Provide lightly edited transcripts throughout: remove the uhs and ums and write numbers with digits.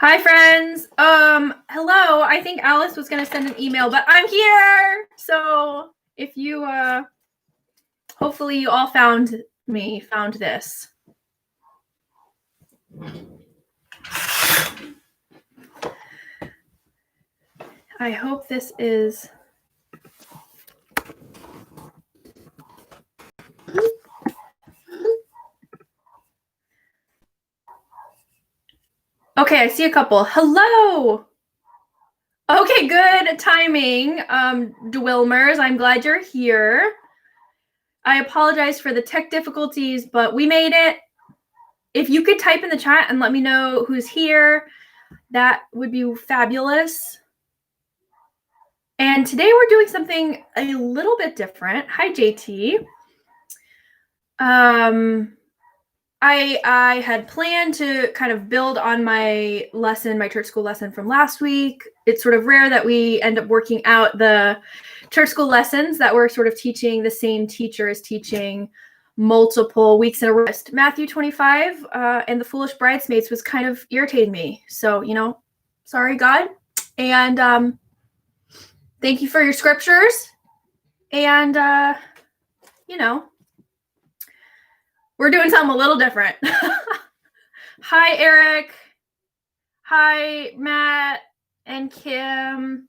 Hi, friends. Hello. I think Alice was going to send an email, but I'm here. So if you, hopefully you all found this. I hope this is. Okay, I see a couple. Hello. Okay, good timing. Dwilmers, I'm glad you're here. I apologize for the tech difficulties, but we made it. If you could type in the chat and let me know who's here, that would be fabulous. And today we're doing something a little bit different. Hi, JT. I had planned to kind of build on my lesson, my church school lesson from last week. It's sort of rare that we end up working out the church school lessons that we're sort of teaching. The same teacher is teaching multiple weeks in a row. Matthew 25 and the foolish bridesmaids was kind of irritating me. So, sorry, God. And thank you for your scriptures. And, we're doing something a little different. Hi, Eric. Hi, Matt and Kim.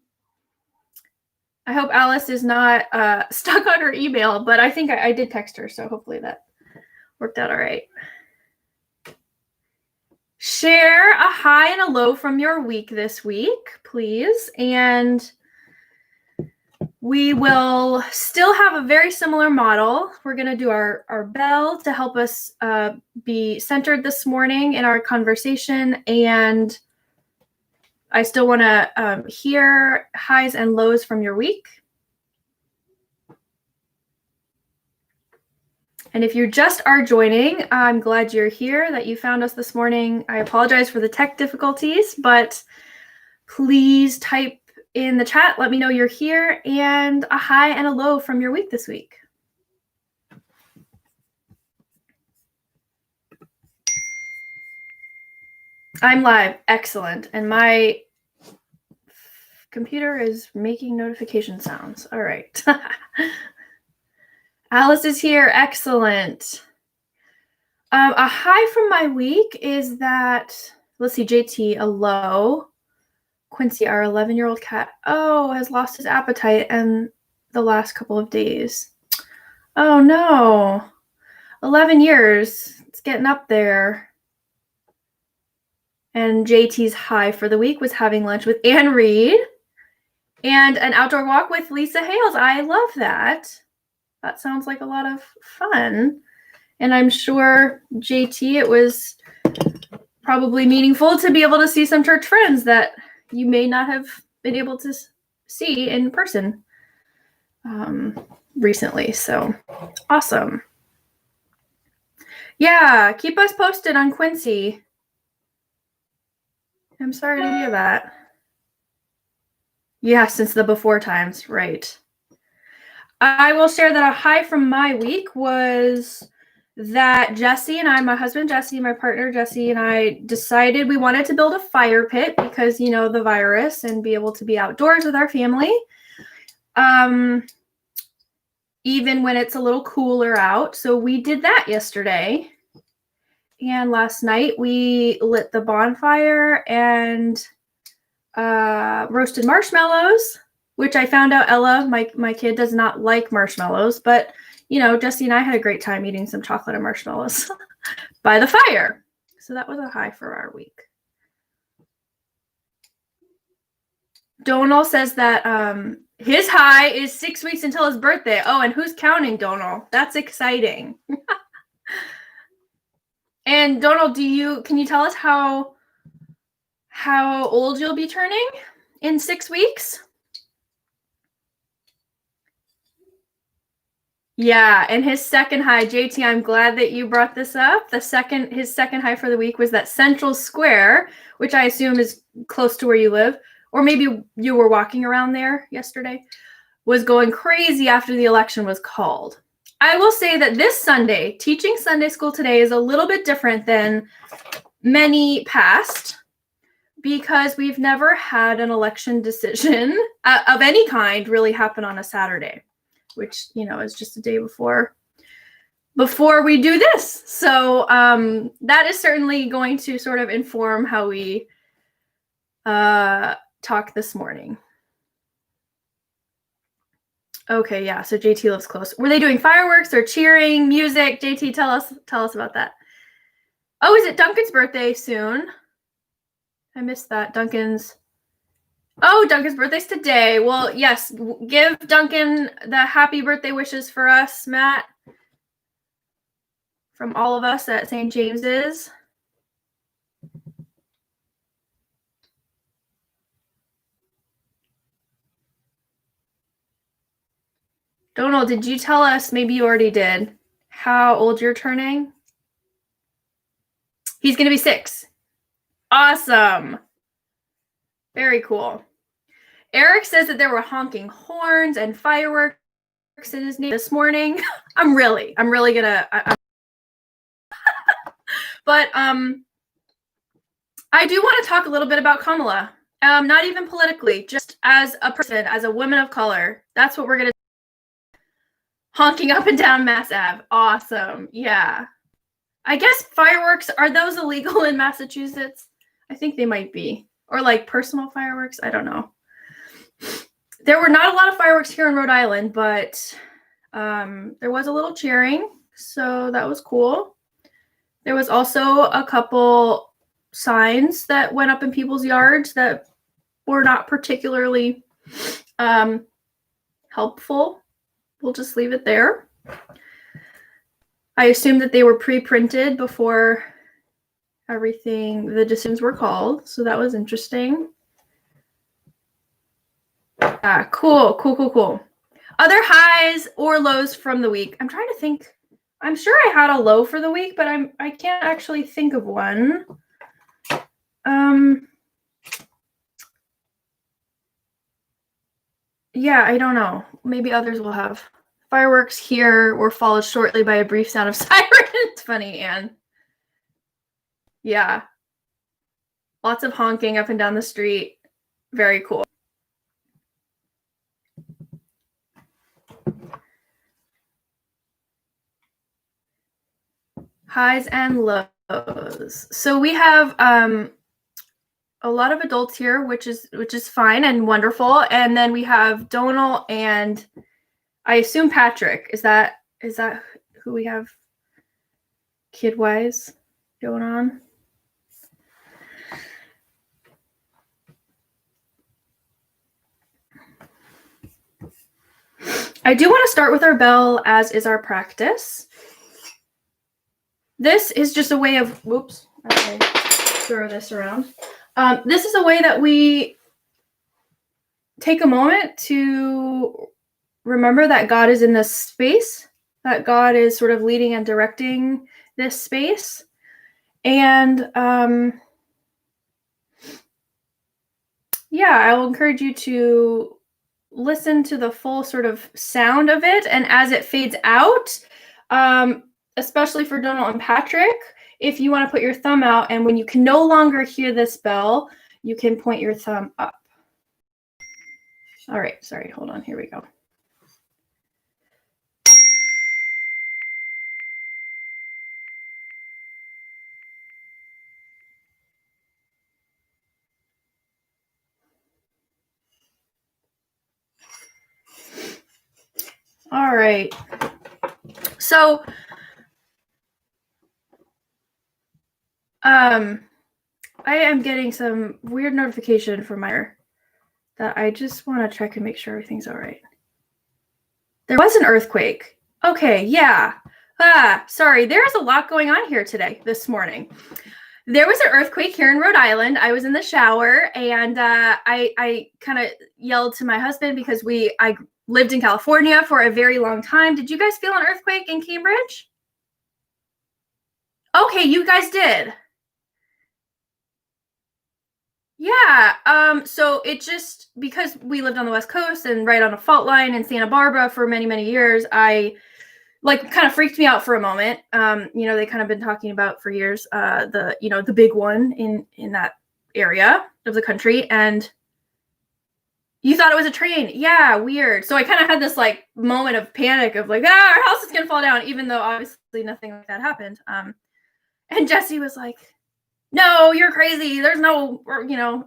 I hope Alice is not stuck on her email, but I think I did text her, so hopefully that worked out all right. Share a high and a low from your week this week, please. And we will still have a very similar model. We're going to do our bell to help us be centered this morning in our conversation. And I still want to hear highs and lows from your week. And if you just are joining, I'm glad you're here, that you found us this morning. I apologize for the tech difficulties, but please type in the chat, let me know you're here, and a high and a low from your week this week. I'm live. Excellent. And my computer is making notification sounds. All right. Alice is here. Excellent. A high from my week is that, let's see, JT, a low. Quincy, our 11-year-old cat, has lost his appetite in the last couple of days. Oh, no. 11 years. It's getting up there. And JT's high for the week was having lunch with Anne Reed and an outdoor walk with Lisa Hales. I love that. That sounds like a lot of fun. And I'm sure, JT, it was probably meaningful to be able to see some church friends that you may not have been able to see in person recently. So awesome. Yeah, keep us posted on Quincy. I'm sorry to hear that. Yeah, since the before times, right. I will share that a high from my week was that Jesse and I, my husband Jesse, my partner Jesse, and I decided we wanted to build a fire pit because, the virus, and be able to be outdoors with our family. Even when it's a little cooler out. So we did that yesterday. And last night we lit the bonfire and roasted marshmallows, which I found out Ella, my kid, does not like marshmallows, but Jesse and I had a great time eating some chocolate and marshmallows by the fire. So that was a high for our week. Donal says that his high is 6 weeks until his birthday. Oh, and who's counting, Donal? That's exciting. And Donal, can you tell us how old you'll be turning in 6 weeks? Yeah, and his second high, JT, I'm glad that you brought this up. His second high for the week was that Central Square, which I assume is close to where you live, or maybe you were walking around there yesterday, was going crazy after the election was called. I will say that this Sunday, teaching Sunday school today is a little bit different than many past, because we've never had an election decision of any kind really happen on a Saturday, which, is just a day before we do this. So that is certainly going to sort of inform how we talk this morning. Okay, yeah, so JT lives close. Were they doing fireworks or cheering, music? JT, tell us about that. Oh, is it Duncan's birthday soon? I missed that. Duncan's birthday's today. Well, yes, give Duncan the happy birthday wishes for us, Matt, from all of us at St. James's. Donald, did you tell us, maybe you already did, how old you're turning? He's going to be 6. Awesome. Very cool. Eric says that there were honking horns and fireworks in his name this morning. I'm really gonna. But I do want to talk a little bit about Kamala. Not even politically, just as a person, as a woman of color. That's what we're gonna. Honking up and down Mass Ave. Awesome. Yeah. I guess fireworks, are those illegal in Massachusetts? I think they might be. Or like personal fireworks. I don't know. There were not a lot of fireworks here in Rhode Island, but there was a little cheering. So that was cool. There was also a couple signs that went up in people's yards that were not particularly helpful. We'll just leave it there. I assume that they were pre-printed before the decisions were called. So that was interesting. Cool. Other highs or lows from the week. I'm trying to think. I'm sure I had a low for the week, but I can't actually think of one. Yeah, I don't know. Maybe others will have. Fireworks here were followed shortly by a brief sound of siren. It's funny, Anne. Yeah. Lots of honking up and down the street. Very cool. Highs and lows. So we have a lot of adults here, which is fine and wonderful. And then we have Donal and I assume Patrick. Is that who we have kid-wise going on? I do want to start with our bell, as is our practice. This is just a way of, whoops, okay, throw this around. This is a way that we take a moment to remember that God is in this space, that God is sort of leading and directing this space. And yeah, I will encourage you to listen to the full sort of sound of it. And as it fades out, especially for Donal and Patrick, if you want to put your thumb out, and when you can no longer hear this bell, you can point your thumb up. All right, sorry, hold on, here we go. All right. So, I am getting some weird notification from my that I just want to check and make sure everything's all right. There was an earthquake. Okay, yeah. Sorry, there's a lot going on here this morning. There was an earthquake here in Rhode Island. I was in the shower and I kind of yelled to my husband because I lived in California for a very long time. Did you guys feel an earthquake in Cambridge? Okay, you guys did. Yeah, so it just, because we lived on the West Coast and right on a fault line in Santa Barbara for many, many years, I kind of freaked me out for a moment. They kind of been talking about for years, the big one in that area of the country, and you thought it was a train. Yeah, weird. So I kind of had this like moment of panic of like, our house is gonna fall down, even though obviously nothing like that happened. And Jesse was like, no, you're crazy. There's no, I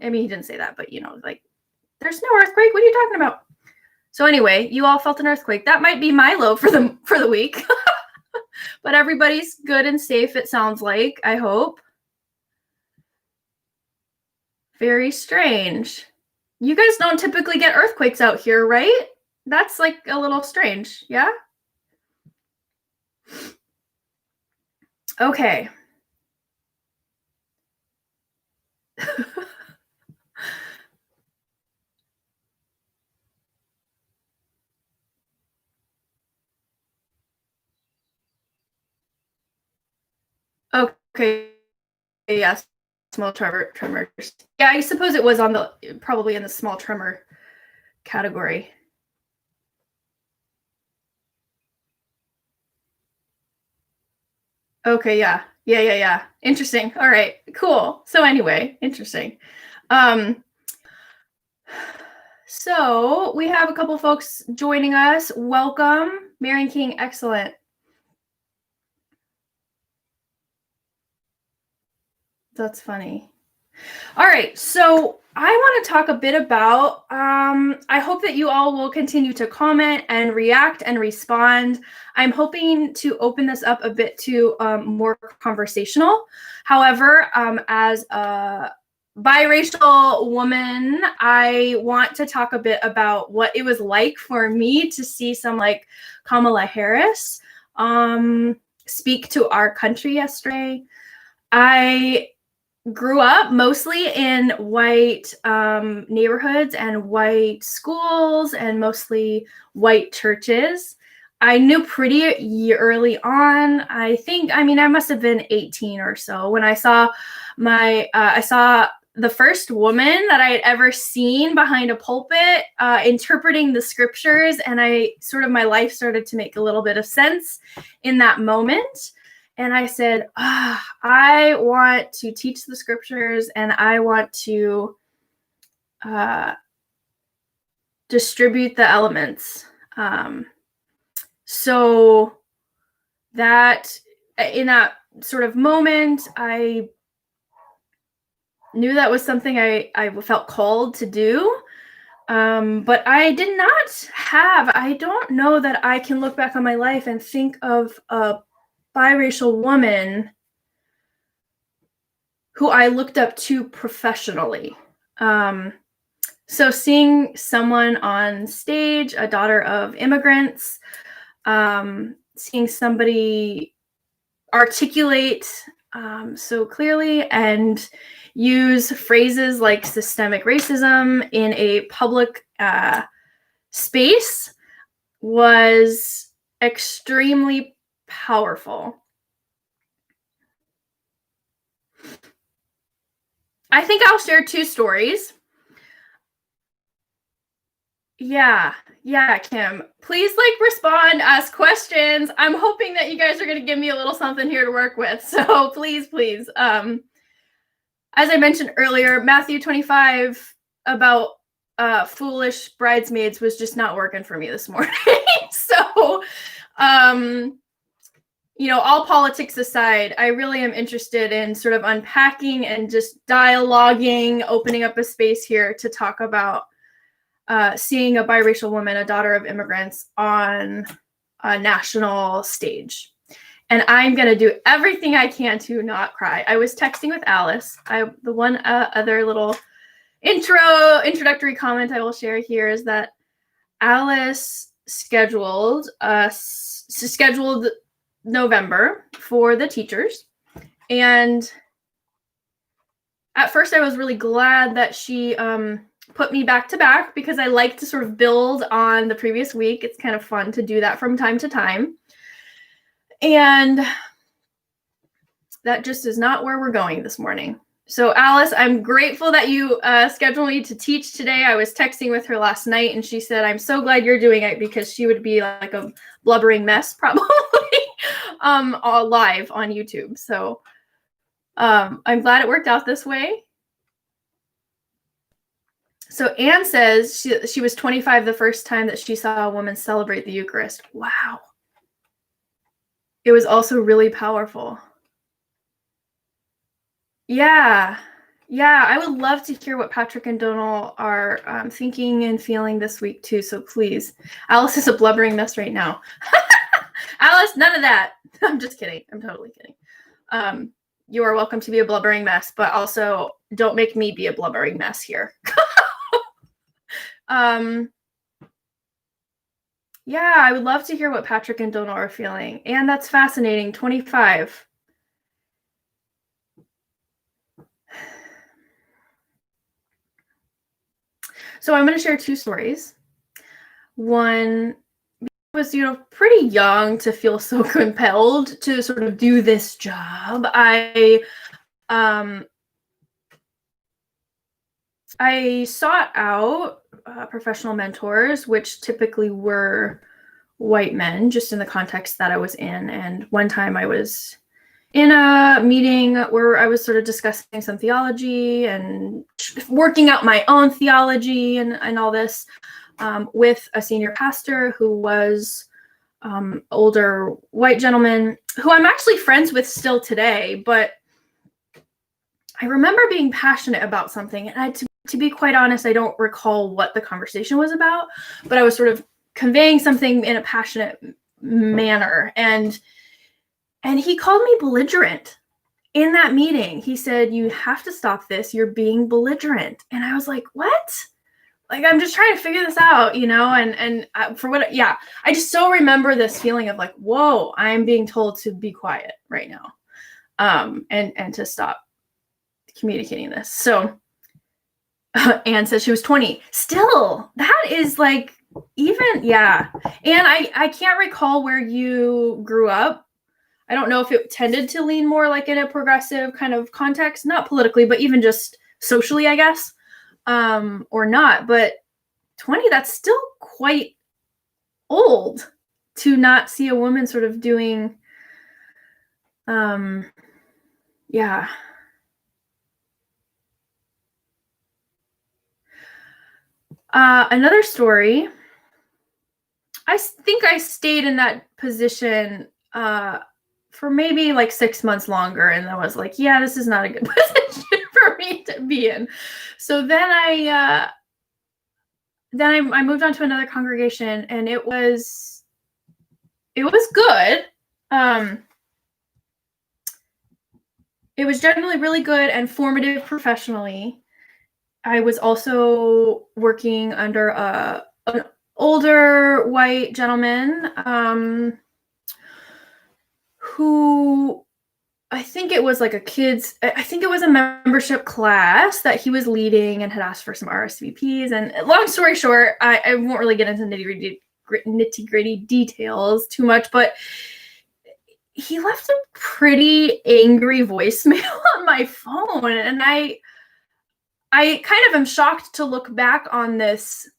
mean, he didn't say that, but like, there's no earthquake. What are you talking about? So anyway, you all felt an earthquake. That might be my low for the week. But everybody's good and safe, it sounds like, I hope. Very strange. You guys don't typically get earthquakes out here, right? That's like a little strange, yeah? Okay. Okay. Yes. Small tremors. Yeah, I suppose it was probably in the small tremor category. Okay, yeah. Interesting. All right, cool. So anyway, interesting. So we have a couple folks joining us. Welcome, Marion King. Excellent. That's funny. All right, so I want to talk a bit about, I hope that you all will continue to comment and react and respond. I'm hoping to open this up a bit to more conversational. However, as a biracial woman, I want to talk a bit about what it was like for me to see some like Kamala Harris speak to our country yesterday. I grew up mostly in white neighborhoods and white schools and mostly white churches. I knew pretty early on. I must have been 18 or so when I saw I saw the first woman that I had ever seen behind a pulpit interpreting the scriptures, and my life started to make a little bit of sense in that moment. And I said, I want to teach the scriptures, and I want to distribute the elements. So that in that sort of moment, I knew that was something I felt called to do. But I did not I don't know that I can look back on my life and think of a biracial woman who I looked up to professionally. So seeing someone on stage, a daughter of immigrants, seeing somebody articulate so clearly and use phrases like systemic racism in a public space was extremely powerful. I think I'll share two stories. Yeah, Kim. Please respond, ask questions. I'm hoping that you guys are going to give me a little something here to work with. So please. As I mentioned earlier, Matthew 25 about foolish bridesmaids was just not working for me this morning. So, all politics aside, I really am interested in sort of unpacking and just dialoguing, opening up a space here to talk about seeing a biracial woman, a daughter of immigrants, on a national stage. And I'm going to do everything I can to not cry. I was texting with Alice. The one other little introductory comment I will share here is that Alice scheduled November for the teachers. And at first I was really glad that she put me back to back, because I like to sort of build on the previous week. It's kind of fun to do that from time to time. And that just is not where we're going this morning. So Alice, I'm grateful that you scheduled me to teach today. I was texting with her last night, and she said, I'm so glad you're doing it, because she would be like a blubbering mess probably live on YouTube. So I'm glad it worked out this way. So Anne says she was 25 the first time that she saw a woman celebrate the Eucharist. Wow. It was also really powerful. Yeah. Yeah, I would love to hear what Patrick and Donal are thinking and feeling this week too, so please. Alice is a blubbering mess right now. Alice, none of that. I'm just kidding. I'm totally kidding. You are welcome to be a blubbering mess, but also don't make me be a blubbering mess here. Yeah, I would love to hear what Patrick and Donal are feeling. And that's fascinating. 25. So I'm going to share two stories. One was, pretty young to feel so compelled to sort of do this job. I sought out professional mentors, which typically were white men, just in the context that I was in. And one time I was in a meeting where I was sort of discussing some theology and working out my own theology and all this with a senior pastor who was older white gentleman who I'm actually friends with still today, but I remember being passionate about something. And to be quite honest, I don't recall what the conversation was about, but I was sort of conveying something in a passionate manner. And he called me belligerent in that meeting. He said, "You have to stop this. You're being belligerent." And I was like, what? Like, I'm just trying to figure this out, I just so remember this feeling of like, whoa, I'm being told to be quiet right now. And to stop communicating this. So Anne says she was 20. Still, that is like, even, yeah. And I can't recall where you grew up. I don't know if it tended to lean more like in a progressive kind of context, not politically, but even just socially, I guess, or not. But 20, that's still quite old to not see a woman sort of doing, yeah. Another story. I think I stayed in that position for maybe like 6 months longer, and I was like, yeah, this is not a good position for me to be in. So then I moved on to another congregation, and it was good. It was generally really good and formative professionally. I was also working under an older white gentleman who, I think it was like I think it was a membership class that he was leading and had asked for some RSVPs. And long story short, I won't really get into nitty-gritty details too much, but he left a pretty angry voicemail on my phone. And I kind of am shocked to look back on this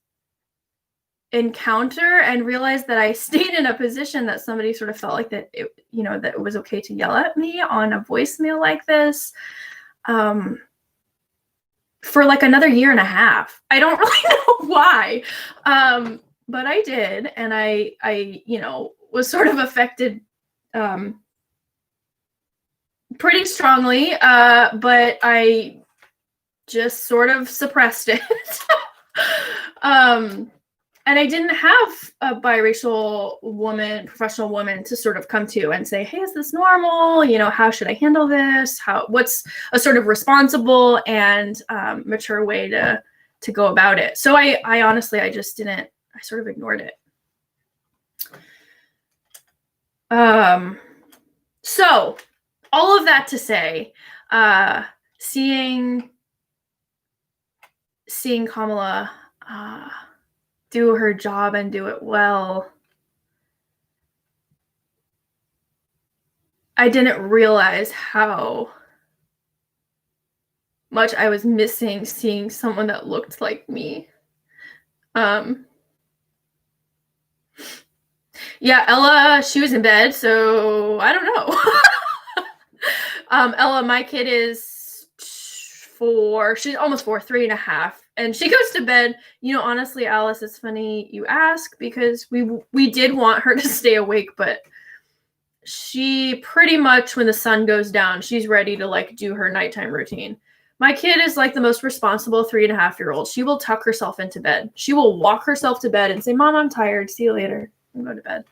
encounter and realize that I stayed in a position that somebody sort of felt like that that it was okay to yell at me on a voicemail like this for like another year and a half. I don't really know why, but I did, and I was sort of affected pretty strongly, but I just sort of suppressed it. And I didn't have a biracial woman, professional woman, to sort of come to and say, hey, is this normal? How should I handle this? What's a sort of responsible and mature way to go about it? So I honestly, I just didn't, I sort of ignored it. So all of that to say, seeing Kamala do her job and do it well, I didn't realize how much I was missing seeing someone that looked like me. Yeah, Ella, she was in bed, so I don't know. Ella, my kid is 4. She's almost 4, 3.5. and she goes to bed. Honestly, Alice, it's funny you ask, because we did want her to stay awake, but she pretty much, when the sun goes down, she's ready to like do her nighttime routine. My kid is like the most responsible 3.5-year-old. She will tuck herself into bed. She will walk herself to bed and say, Mom, I'm tired. See you later. I'm going to bed.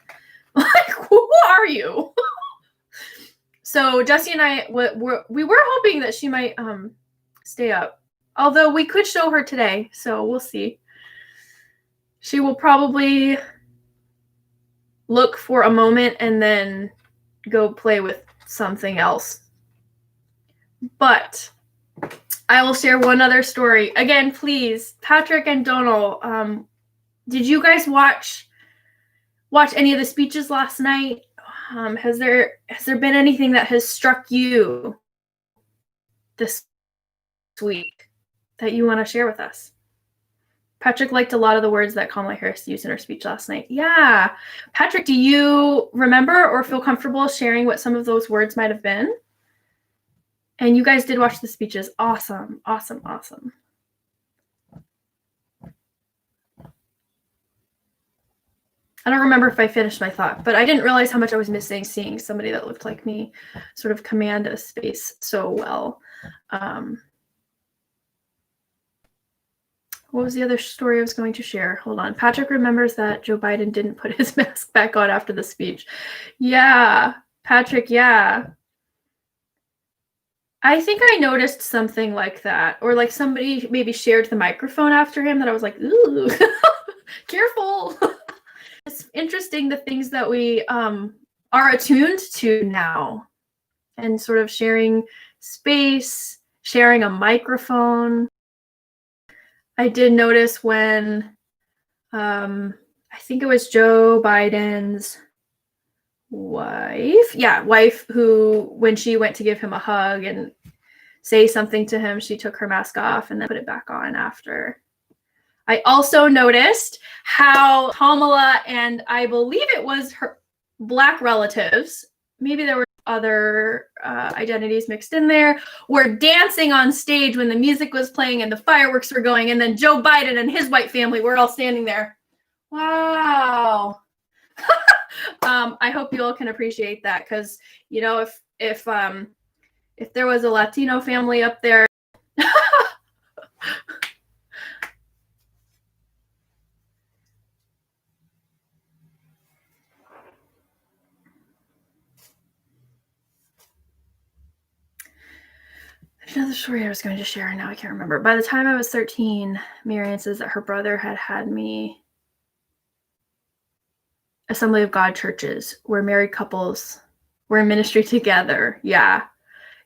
Like, who are you? So Jessie and I, we were hoping that she might stay up. Although we could show her today, so we'll see. She will probably look for a moment and then go play with something else. But I will share one other story. Again, please, Patrick and Donal, did you guys watch any of the speeches last night? Has there been anything that has struck you this week that you want to share with us? Patrick liked a lot of the words that Kamala Harris used in her speech last night. Yeah. Patrick, do you remember or feel comfortable sharing what some of those words might have been? And you guys did watch the speeches. Awesome, awesome, awesome. I don't remember if I finished my thought, but I didn't realize how much I was missing seeing somebody that looked like me sort of command a space so well. What was the other story I was going to share? Hold on. Patrick remembers that Joe Biden didn't put his mask back on after the speech. Yeah, Patrick, yeah. I think I noticed something like that. Or like somebody maybe shared the microphone after him that I was like, ooh, careful. It's interesting the things that we are attuned to now, and sort of sharing space, sharing a microphone. I did notice when I think it was Joe Biden's wife, who, when she went to give him a hug and say something to him, she took her mask off and then put it back on after. I also noticed how Kamala and I believe it was her Black relatives, maybe there were other identities mixed in there, were dancing on stage when the music was playing and the fireworks were going, and then Joe Biden and his white family were all standing there. Wow. I hope you all can appreciate that, because if there was a Latino family up there, another story I was going to share, now I can't remember. By the time I was 13, Marianne says that her brother had me Assembly of God churches where married couples were in ministry together. Yeah.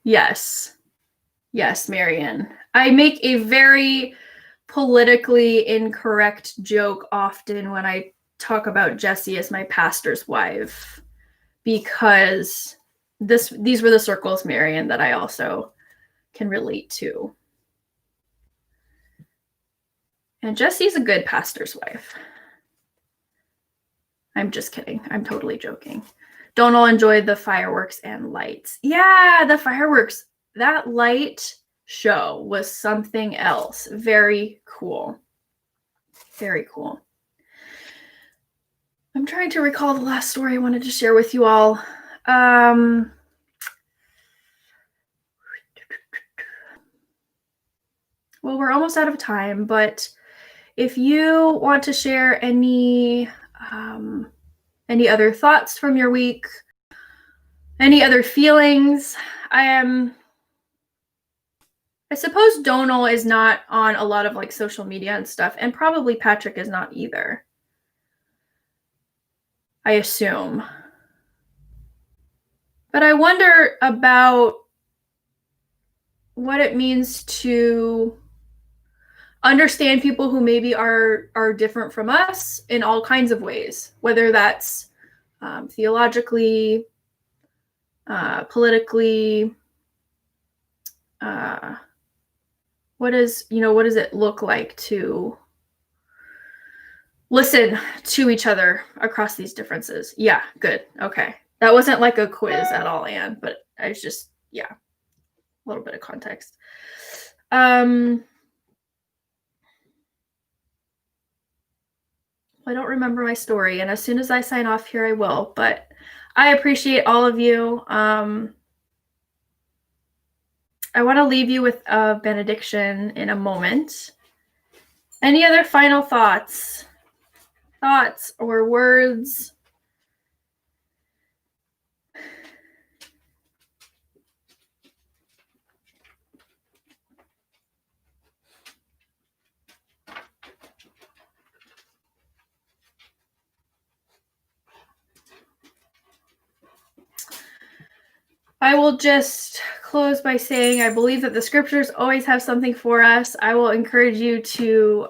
Yes, Marianne. I make a very politically incorrect joke often when I talk about Jessie as my pastor's wife, because these were the circles, Marianne, that I also can relate to. And Jessie's a good pastor's wife. I'm just kidding. I'm totally joking. Donal enjoyed the fireworks and lights. Yeah, the fireworks. That light show was something else. Very cool. Very cool. I'm trying to recall the last story I wanted to share with you all. Well, we're almost out of time, but if you want to share any other thoughts from your week, any other feelings, I suppose Donal is not on a lot of like social media and stuff, and probably Patrick is not either, I assume. But I wonder about what it means to understand people who maybe are different from us in all kinds of ways, whether that's theologically, politically. What does it look like to listen to each other across these differences? Yeah, good. Okay. That wasn't like a quiz at all, Anne, but I was just, a little bit of context. I don't remember my story, and as soon as I sign off here, I will. But I appreciate all of you. I want to leave you with a benediction in a moment. Any other final thoughts or words? I will just close by saying I believe that the scriptures always have something for us. I will encourage you to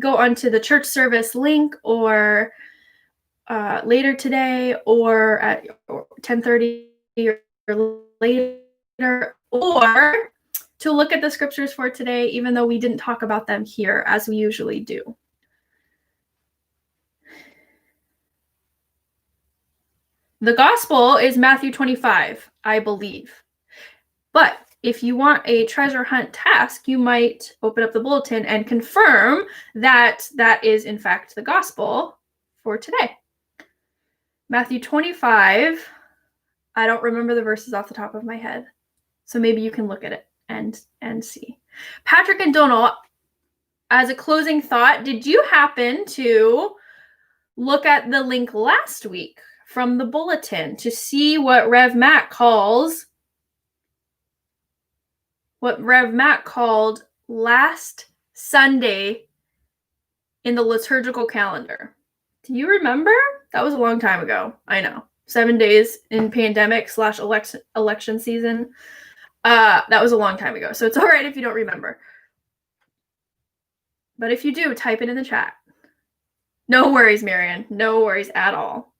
go onto the church service link or later today or at 10:30 or later, or to look at the scriptures for today, even though we didn't talk about them here as we usually do. The gospel is Matthew 25, I believe. But if you want a treasure hunt task, you might open up the bulletin and confirm that that is, in fact, the gospel for today. Matthew 25, I don't remember the verses off the top of my head. So maybe you can look at it and see. Patrick and Donal, as a closing thought, did you happen to look at the link last week from the bulletin to see what Rev Matt called last Sunday in the liturgical calendar? Do you remember? That was a long time ago. I know. 7 days in pandemic / election season. That was a long time ago. So it's all right if you don't remember. But if you do, type it in the chat. No worries, Marian. No worries at all.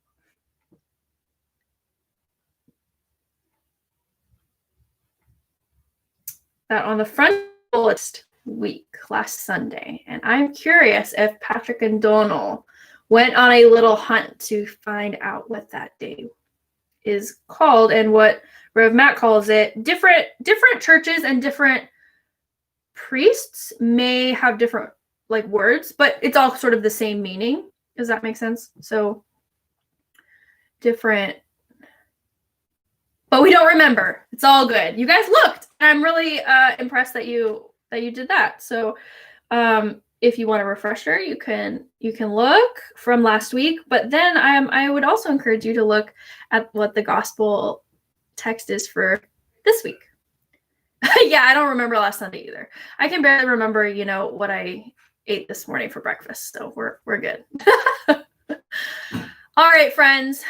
That on the front list week last Sunday. And I'm curious if Patrick and Donal went on a little hunt to find out what that day is called and what Rev Matt calls it. Different churches and different priests may have different words, but it's all sort of the same meaning. Does that make sense? So different, but we don't remember. It's all good. You guys looked. I'm really impressed that you did that. So if you want a refresher, you can look from last week, but then I would also encourage you to look at what the gospel text is for this week. Yeah, I don't remember last Sunday either. I can barely remember, what I ate this morning for breakfast, so we're good. All right, friends.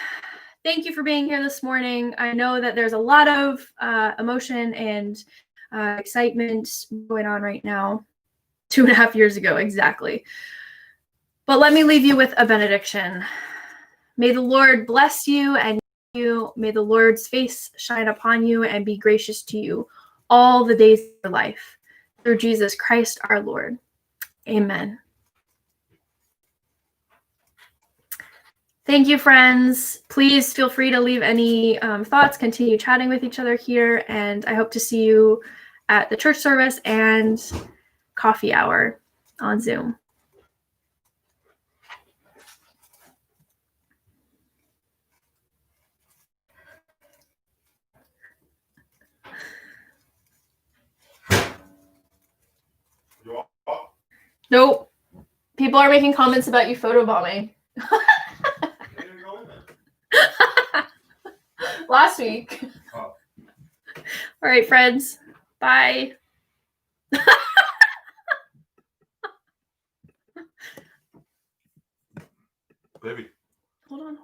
Thank you for being here this morning. I know that there's a lot of emotion and excitement going on right now. 2.5 years ago, exactly. But let me leave you with a benediction. May the Lord bless you and you. May the Lord's face shine upon you and be gracious to you all the days of your life. Through Jesus Christ our Lord. Amen. Thank you, friends. Please feel free to leave any thoughts, continue chatting with each other here, and I hope to see you at the church service and coffee hour on Zoom. Nope. People are making comments about you photobombing. Last week. Oh. All right, friends. Bye. Baby. Hold on.